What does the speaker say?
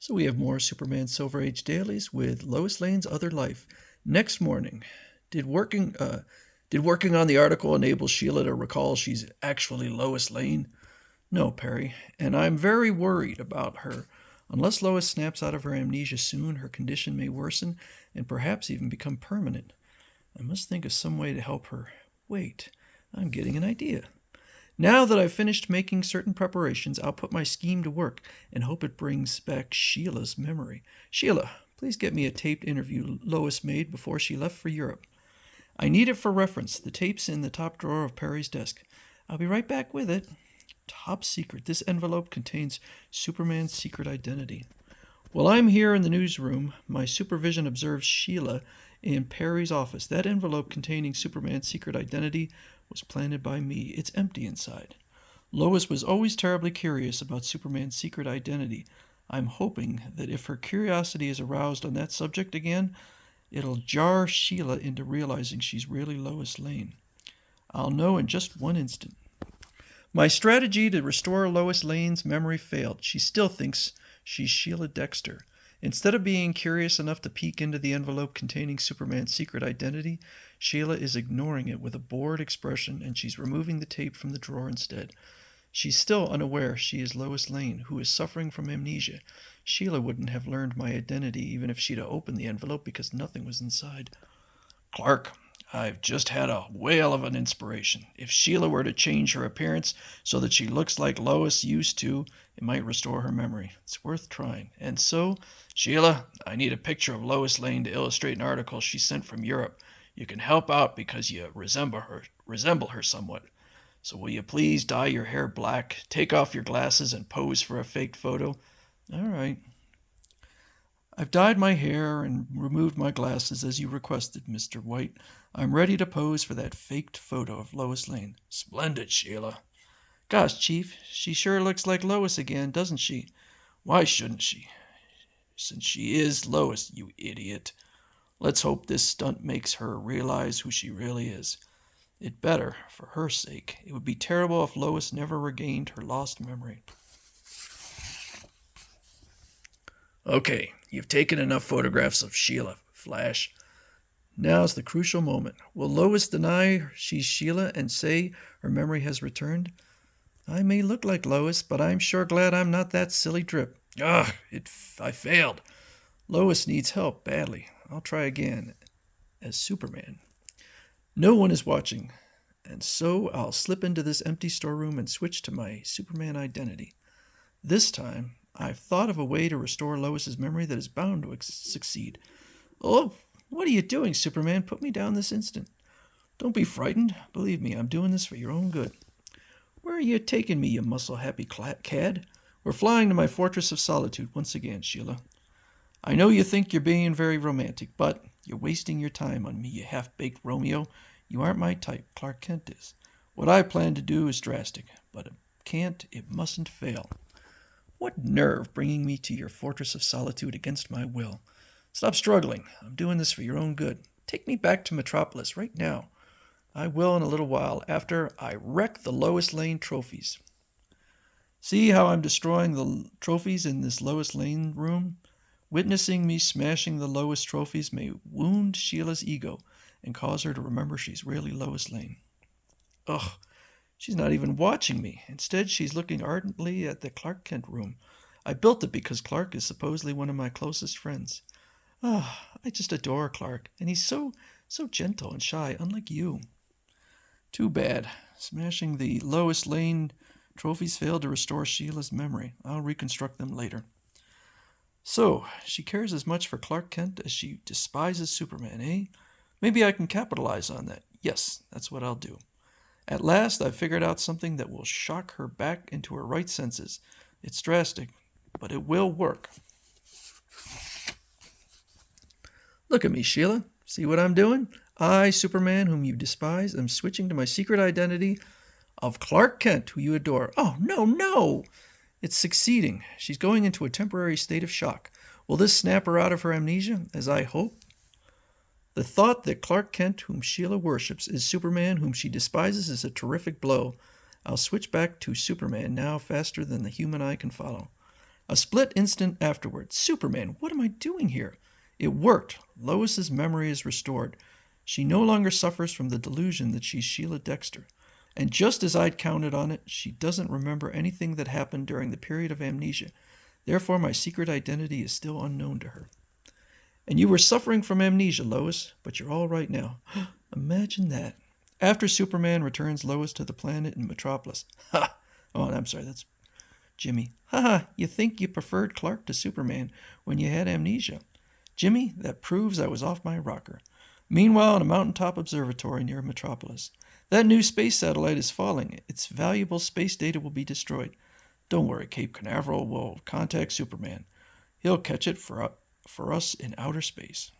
So we have more Superman Silver Age dailies with Lois Lane's other life. Next morning, did working uh did working on the article enable Sheila to recall she's actually Lois Lane? No, Perry, and I'm very worried about her. Unless Lois snaps out of her amnesia soon, her condition may worsen and perhaps even become permanent. I must think of some way to help her. Wait, I'm getting an idea. Now that I've finished making certain preparations, I'll put my scheme to work and hope it brings back Sheila's memory. Sheila, please get me a taped interview Lois made before she left for Europe. I need it for reference. The tape's in the top drawer of Perry's desk. I'll be right back with it. Top secret. This envelope contains Superman's secret identity. While I'm here in the newsroom, my supervision observes Sheila in Perry's office. That envelope containing Superman's secret identity was planted by me. It's empty inside. Lois was always terribly curious about Superman's secret identity. I'm hoping that if her curiosity is aroused on that subject again, it'll jar Sheila into realizing she's really Lois Lane. I'll know in just one instant. My strategy to restore Lois Lane's memory failed. She still thinks she's Sheila Dexter. Instead of being curious enough to peek into the envelope containing Superman's secret identity, Sheila is ignoring it with a bored expression, and she's removing the tape from the drawer instead. She's still unaware she is Lois Lane, who is suffering from amnesia. Sheila wouldn't have learned my identity even if she'd opened the envelope because nothing was inside. Clark, I've just had a whale of an inspiration. If Sheila were to change her appearance so that she looks like Lois used to, it might restore her memory. It's worth trying. And so, Sheila, I need a picture of Lois Lane to illustrate an article she sent from Europe. You can help out because you resemble her somewhat. So will you please dye your hair black, take off your glasses, and pose for a faked photo? All right. I've dyed my hair and removed my glasses as you requested, Mr. White. I'm ready to pose for that faked photo of Lois Lane. Splendid, Sheila. Gosh, Chief, she sure looks like Lois again, doesn't she? Why shouldn't she? Since she is Lois, you idiot. Let's hope this stunt makes her realize who she really is. It better, for her sake. It would be terrible if Lois never regained her lost memory. Okay, you've taken enough photographs of Sheila, Flash. Now's the crucial moment. Will Lois deny she's Sheila and say her memory has returned? I may look like Lois, but I'm sure glad I'm not that silly drip. Ugh, I failed. Lois needs help badly. I'll try again as Superman. No one is watching, and so I'll slip into this empty storeroom and switch to my Superman identity. This time, I've thought of a way to restore Lois's memory that is bound to succeed. Oh, what are you doing, Superman? Put me down this instant. Don't be frightened. Believe me, I'm doing this for your own good. Where are you taking me, you muscle-happy cad? We're flying to my fortress of solitude once again, Sheila. I know you think you're being very romantic, but you're wasting your time on me, you half-baked Romeo. You aren't my type. Clark Kent is. What I plan to do is drastic, but it mustn't fail. What nerve bringing me to your fortress of solitude against my will. Stop struggling. I'm doing this for your own good. Take me back to Metropolis right now. I will in a little while, after I wreck the Lois Lane trophies. See how I'm destroying the trophies in this Lois Lane room? Witnessing me smashing the Lois trophies may wound Sheila's ego and cause her to remember she's really Lois Lane. Ugh, she's not even watching me. Instead, she's looking ardently at the Clark Kent room. I built it because Clark is supposedly one of my closest friends. Ah, I just adore Clark, and he's so gentle and shy, unlike you. Too bad. Smashing the Lois Lane trophies failed to restore Sheila's memory. I'll reconstruct them later. So, she cares as much for Clark Kent as she despises Superman, eh? Maybe I can capitalize on that. Yes, that's what I'll do. At last, I've figured out something that will shock her back into her right senses. It's drastic, but it will work. Look at me, Sheila. See what I'm doing? I, Superman, whom you despise, am switching to my secret identity of Clark Kent, who you adore. Oh, no! It's succeeding. She's going into a temporary state of shock. Will this snap her out of her amnesia, as I hope? The thought that Clark Kent, whom Sheila worships, is Superman, whom she despises, is a terrific blow. I'll switch back to Superman now faster than the human eye can follow. A split instant afterward. Superman, what am I doing here? It worked. Lois's memory is restored. She no longer suffers from the delusion that she's Sheila Dexter. And just as I'd counted on it, she doesn't remember anything that happened during the period of amnesia. Therefore, my secret identity is still unknown to her. And you were suffering from amnesia, Lois, but you're all right now. Imagine that. After Superman returns Lois to the planet in Metropolis. Ha! Oh, I'm sorry, that's Jimmy. Ha ha! You think you preferred Clark to Superman when you had amnesia. Jimmy, that proves I was off my rocker. Meanwhile, in a mountaintop observatory near Metropolis. That new space satellite is falling. Its valuable space data will be destroyed. Don't worry, Cape Canaveral will contact Superman. He'll catch it for us in outer space.